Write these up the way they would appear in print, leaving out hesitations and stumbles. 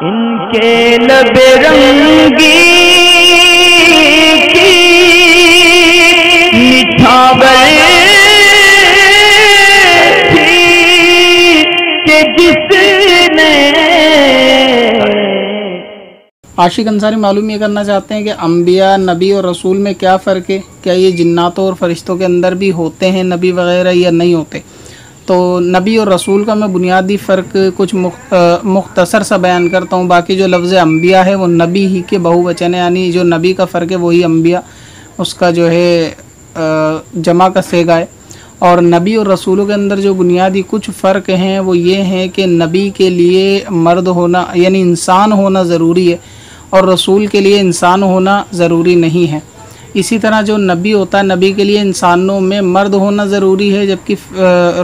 ان کے لب رنگی کی نچھاور تھی کہ جس نے عاشق انصاری معلوم یہ کرنا چاہتے ہیں کہ انبیاء، نبی اور رسول میں کیا فرق ہے؟ کیا یہ جناتوں اور فرشتوں کے اندر بھی ہوتے ہیں نبی وغیرہ یا نہیں ہوتے؟ تو نبی اور رسول کا میں بنیادی فرق کچھ مختصر سا بیان کرتا ہوں. باقی جو لفظ انبیاء ہے وہ نبی ہی کے بہو وچن ہے، یعنی جو نبی کا فرق ہے وہی انبیاء اس کا جو ہے جمع کا صیغہ ہے. اور نبی اور رسولوں کے اندر جو بنیادی کچھ فرق ہیں وہ یہ ہیں کہ نبی کے لیے مرد ہونا یعنی انسان ہونا ضروری ہے اور رسول کے لیے انسان ہونا ضروری نہیں ہے. اسی طرح جو نبی ہوتا ہے نبی کے لیے انسانوں میں مرد ہونا ضروری ہے، جبکہ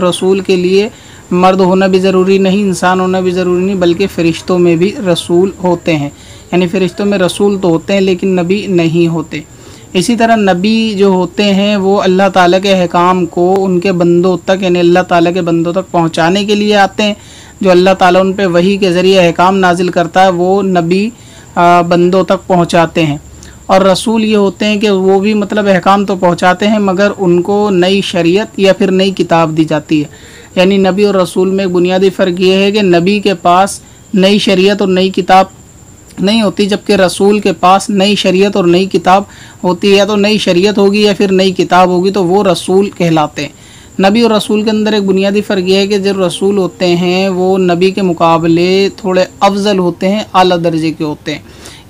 رسول کے لیے مرد ہونا بھی ضروری نہیں، انسان ہونا بھی ضروری نہیں، بلکہ فرشتوں میں بھی رسول ہوتے ہیں. یعنی فرشتوں میں رسول تو ہوتے ہیں لیکن نبی نہیں ہوتے. اسی طرح نبی جو ہوتے ہیں وہ اللہ تعالیٰ کے احکام کو ان کے بندوں تک یعنی اللہ تعالیٰ کے بندوں تک پہنچانے کے لیے آتے ہیں. جو اللہ تعالیٰ ان پہ وحی کے ذریعے احکام نازل کرتا ہے وہ نبی بندوں تک پہنچاتے ہیں. اور رسول یہ ہوتے ہیں کہ وہ بھی مطلب احکام تو پہنچاتے ہیں مگر ان کو نئی شریعت یا پھر نئی کتاب دی جاتی ہے. یعنی نبی اور رسول میں ایک بنیادی فرق یہ ہے کہ نبی کے پاس نئی شریعت اور نئی کتاب نہیں ہوتی، جبکہ رسول کے پاس نئی شریعت اور نئی کتاب ہوتی ہے. یا تو نئی شریعت ہوگی یا پھر نئی کتاب ہوگی تو وہ رسول کہلاتے ہیں. نبی اور رسول کے اندر ایک بنیادی فرق یہ ہے کہ جو رسول ہوتے ہیں وہ نبی کے مقابلے تھوڑے افضل ہوتے ہیں، اعلیٰ درجے کے ہوتے ہیں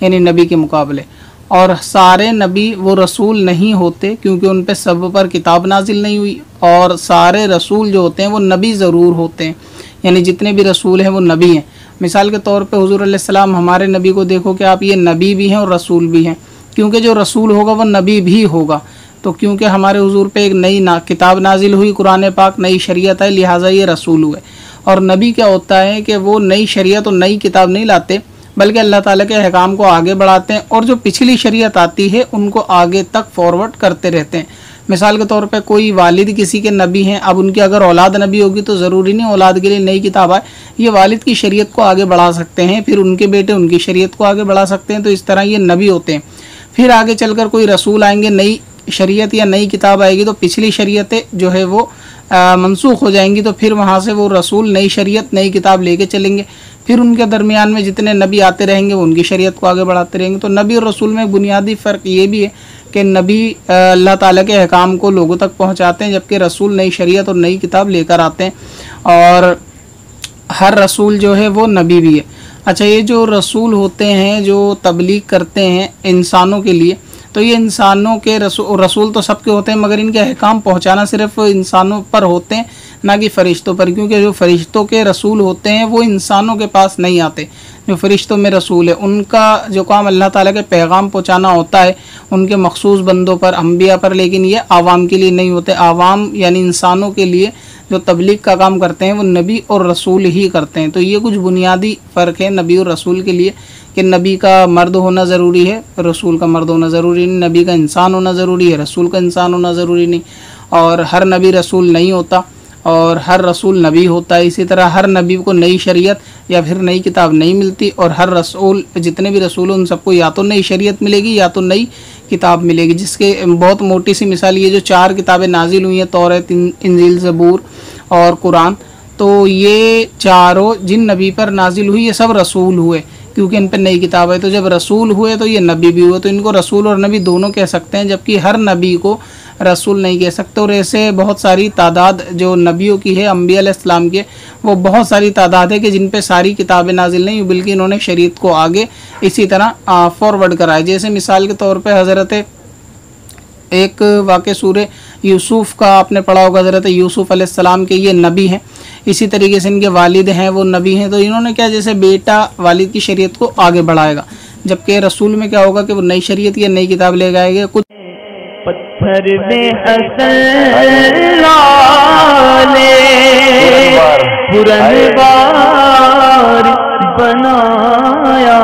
یعنی نبی کے مقابلے. اور سارے نبی وہ رسول نہیں ہوتے کیونکہ ان پہ سب پر کتاب نازل نہیں ہوئی. اور سارے رسول جو ہوتے ہیں وہ نبی ضرور ہوتے ہیں، یعنی جتنے بھی رسول ہیں وہ نبی ہیں. مثال کے طور پہ حضور علیہ السلام ہمارے نبی کو دیکھو کہ آپ یہ نبی بھی ہیں اور رسول بھی ہیں، کیونکہ جو رسول ہوگا وہ نبی بھی ہوگا. تو کیونکہ ہمارے حضور پہ ایک نئی کتاب نازل ہوئی قرآن پاک، نئی شریعت ہے، لہٰذا یہ رسول ہوئے. اور نبی کیا ہوتا ہے کہ وہ نئی شریعت اور نئی کتاب نہیں لاتے بلکہ اللہ تعالیٰ کے احکام کو آگے بڑھاتے ہیں اور جو پچھلی شریعت آتی ہے ان کو آگے تک فارورڈ کرتے رہتے ہیں. مثال کے طور پہ کوئی والد کسی کے نبی ہیں، اب ان کی اگر اولاد نبی ہوگی تو ضروری نہیں اولاد کے لیے نئی کتاب آئے، یہ والد کی شریعت کو آگے بڑھا سکتے ہیں، پھر ان کے بیٹے ان کی شریعت کو آگے بڑھا سکتے ہیں. تو اس طرح یہ نبی ہوتے ہیں. پھر آگے چل کر کوئی رسول آئیں گے، نئی شریعت یا نئی کتاب آئے گی تو پچھلی شریعتیں جو ہے وہ منسوخ ہو جائیں گی، تو پھر وہاں سے وہ رسول نئی شریعت نئی کتاب لے کے چلیں گے. پھر ان کے درمیان میں جتنے نبی آتے رہیں گے وہ ان کی شریعت کو آگے بڑھاتے رہیں گے. تو نبی اور رسول میں بنیادی فرق یہ بھی ہے کہ نبی اللہ تعالیٰ کے احکام کو لوگوں تک پہنچاتے ہیں، جبکہ رسول نئی شریعت اور نئی کتاب لے کر آتے ہیں. اور ہر رسول جو ہے وہ نبی بھی ہے. اچھا، یہ جو رسول ہوتے ہیں جو تبلیغ کرتے ہیں انسانوں کے لیے، تو یہ انسانوں کے رسول تو سب کے ہوتے ہیں مگر ان کے احکام پہنچانا صرف انسانوں پر ہوتے ہیں نہ کہ فرشتوں پر، کیونکہ جو فرشتوں کے رسول ہوتے ہیں وہ انسانوں کے پاس نہیں آتے. جو فرشتوں میں رسول ہے ان کا جو کام اللہ تعالیٰ کے پیغام پہنچانا ہوتا ہے ان کے مخصوص بندوں پر، انبیاء پر، لیکن یہ عوام کے لیے نہیں ہوتے. عوام یعنی انسانوں کے لیے جو تبلیغ کا کام کرتے ہیں وہ نبی اور رسول ہی کرتے ہیں. تو یہ کچھ بنیادی فرق ہے نبی اور رسول کے لیے کہ نبی کا مرد ہونا ضروری ہے، رسول کا مرد ہونا ضروری نہیں. نبی کا انسان ہونا ضروری ہے، رسول کا انسان ہونا ضروری نہیں. اور ہر نبی رسول نہیں ہوتا اور ہر رسول نبی ہوتا ہے. اسی طرح ہر نبی کو نئی شریعت یا پھر نئی کتاب نہیں ملتی، اور ہر رسول جتنے بھی رسول ہیں ان سب کو یا تو نئی شریعت ملے گی یا تو نئی کتاب ملے گی. جس کے بہت موٹی سی مثال یہ جو 4 کتابیں نازل ہوئی ہیں، توریت، انجیل، زبور اور قرآن، تو یہ چاروں جن نبی پر نازل ہوئی یہ سب رسول ہوئے کیونکہ ان پہ نئی کتاب ہے. تو جب رسول ہوئے تو یہ نبی بھی ہوئے، تو ان کو رسول اور نبی دونوں کہہ سکتے ہیں، جبکہ ہر نبی کو رسول نہیں کہہ سکتے. اور ایسے بہت ساری تعداد جو نبیوں کی ہے، انبیاء علیہ السلام کے، وہ بہت ساری تعداد ہے کہ جن پہ ساری کتابیں نازل نہیں بلکہ انہوں نے شریعت کو آگے اسی طرح فارورڈ کرائے. جیسے مثال کے طور پہ حضرت ایک واقع سورہ یوسف کا آپ نے پڑھا ہوگا، حضرت یوسف علیہ السلام کے یہ نبی ہیں. اسی طریقے سے ان کے والد ہیں وہ نبی ہیں. تو انہوں نے کیا، جیسے بیٹا والد کی شریعت کو آگے بڑھائے گا، جبکہ رسول میں کیا ہوگا کہ وہ نئی شریعت یا نئی کتاب لے گائے گا. کچھ پتھر میں حسن لالے پرنوار بنایا